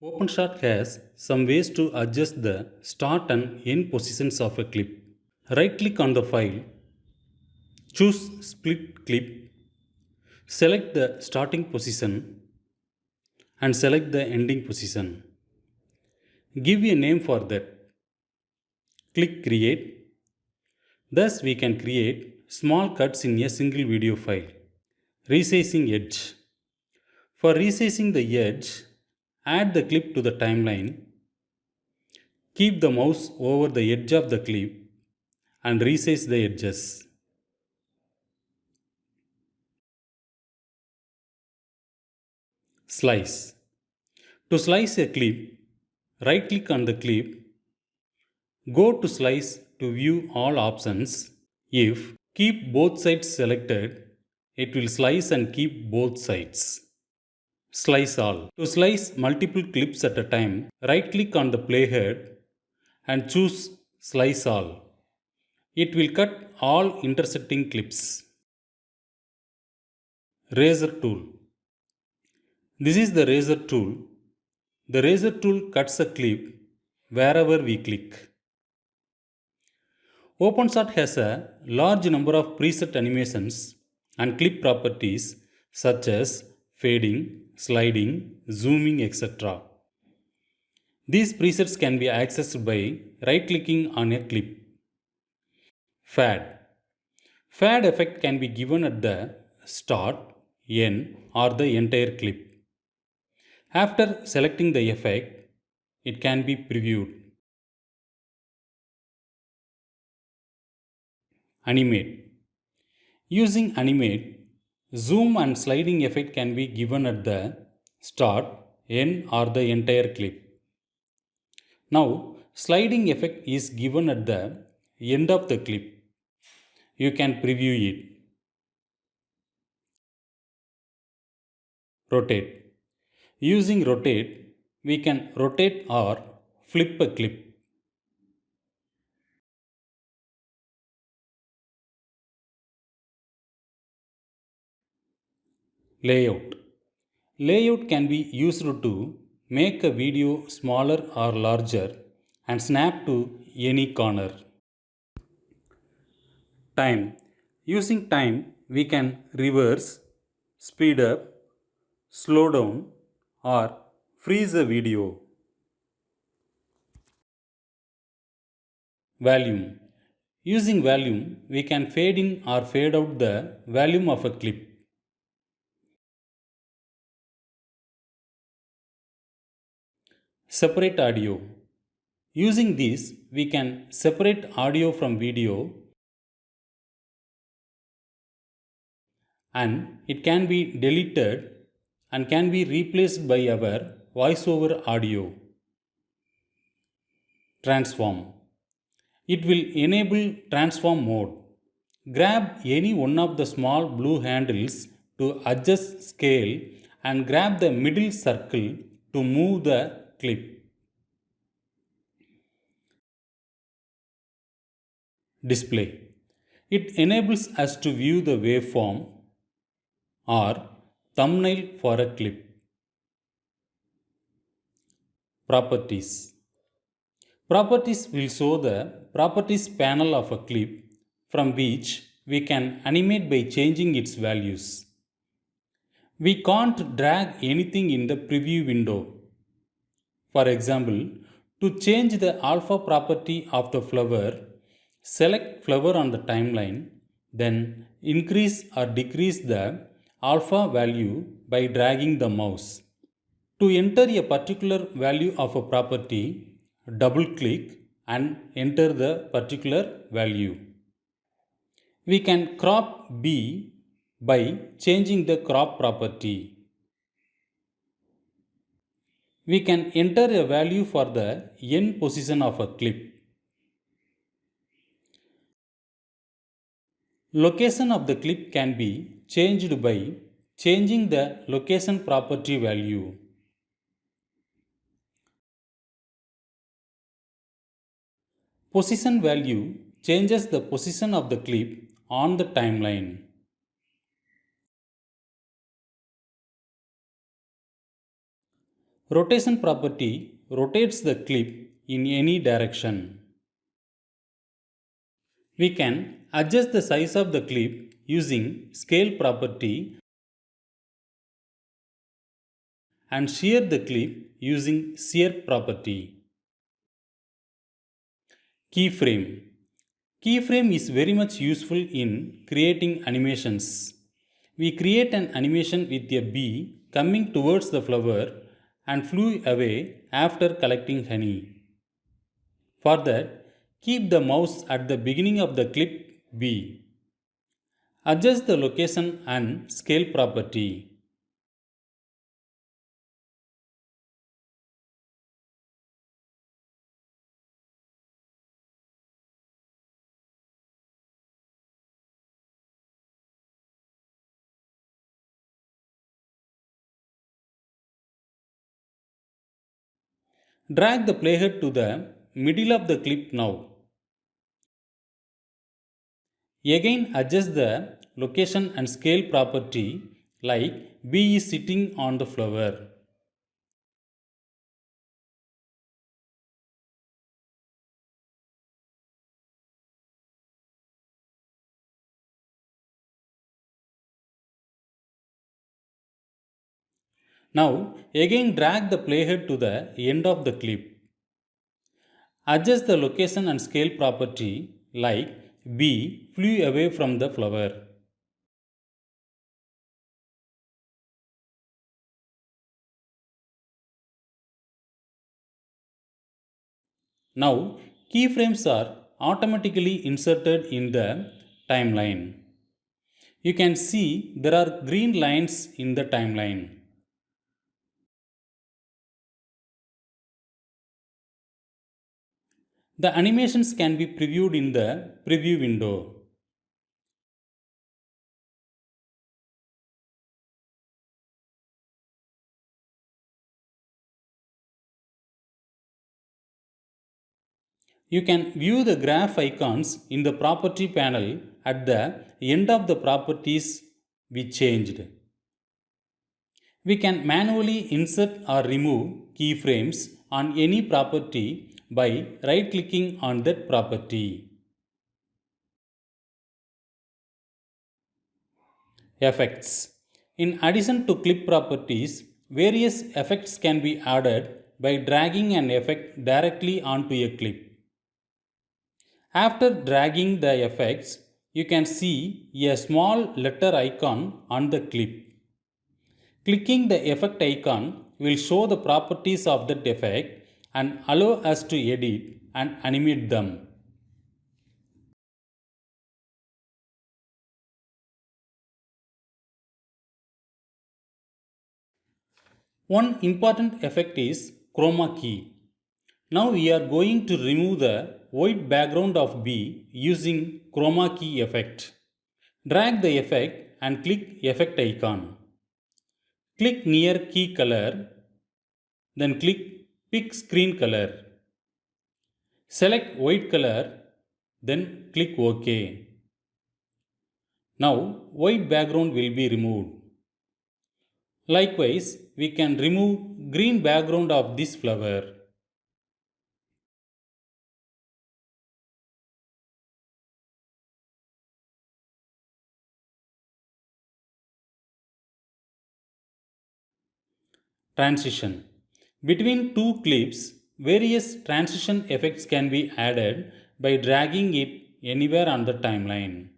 OpenShot has some ways to adjust the start and end positions of a clip. Right click on the file, choose split clip, select the starting position and select the ending position. Give a name for that. Click create. Thus we can create small cuts in a single video file. Resizing edge. For resizing the edge, add the clip to the timeline. Keep the mouse over the edge of the clip and resize the edges. Slice. To slice a clip, right click on the clip, go to slice to view all options. If keep both sides selected, it will slice and keep both sides. Slice all. To slice multiple clips at a time, right click on the playhead and choose Slice all. It will cut all intersecting clips. Razor tool. This is the razor tool. The razor tool cuts a clip wherever we click. OpenShot has a large number of preset animations and clip properties such as fading, sliding, zooming, etc. These presets can be accessed by right clicking on a clip. Fade. Fade effect can be given at the start, end, or the entire clip. After selecting the effect, it can be previewed. Animate. Using animate, zoom and sliding effect can be given at the start, end, or the entire clip. Now, sliding effect is given at the end of the clip. You can preview it. Rotate. Using rotate, we can rotate or flip a clip. Layout. Layout can be used to make a video smaller or larger and snap to any corner. Time. Using time, we can reverse, speed up, slow down, or freeze a video. Volume. Using volume, we can fade in or fade out the volume of a clip. Separate audio. Using this, we can separate audio from video and it can be deleted and can be replaced by our voiceover audio. Transform. It will enable transform mode. Grab any one of the small blue handles to adjust scale and grab the middle circle to move the clip. Display. It enables us to view the waveform or thumbnail for a clip. Properties. Properties will show the properties panel of a clip from which we can animate by changing its values. We can't drag anything in the preview window. For example, to change the alpha property of the flower, select flower on the timeline, then increase or decrease the alpha value by dragging the mouse. To enter a particular value of a property, double click and enter the particular value. We can crop B by changing the crop property. We can enter a value for the end position of a clip. Location of the clip can be changed by changing the location property value. Position value changes the position of the clip on the timeline. Rotation property rotates the clip in any direction. We can adjust the size of the clip using scale property and shear the clip using shear property. Keyframe. Keyframe is very much useful in creating animations. We create an animation with a bee coming towards the flower and flew away after collecting honey. For that, keep the mouse at the beginning of the clip B. Adjust the location and scale property. Drag the playhead to the middle of the clip now. Again adjust the location and scale property like bee is sitting on the flower. Now again drag the playhead to the end of the clip. Adjust the location and scale property like bee flew away from the flower. Now keyframes are automatically inserted in the timeline. You can see there are green lines in the timeline. The animations can be previewed in the preview window. You can view the graph icons in the property panel at the end of the properties we changed. We can manually insert or remove keyframes on any property by right clicking on that property. Effects. In addition to clip properties, various effects can be added by dragging an effect directly onto a clip. After dragging the effects, you can see a small letter icon on the clip. Clicking the effect icon will show the properties of that effect and allow us to edit and animate them. One important effect is chroma key. Now we are going to remove the white background of B using chroma key effect. Drag the effect and click effect icon. Click near key color, then click pick screen color. Select white color, then click OK. Now white background will be removed. Likewise, we can remove green background of this flower. Transition. Between two clips, various transition effects can be added by dragging it anywhere on the timeline.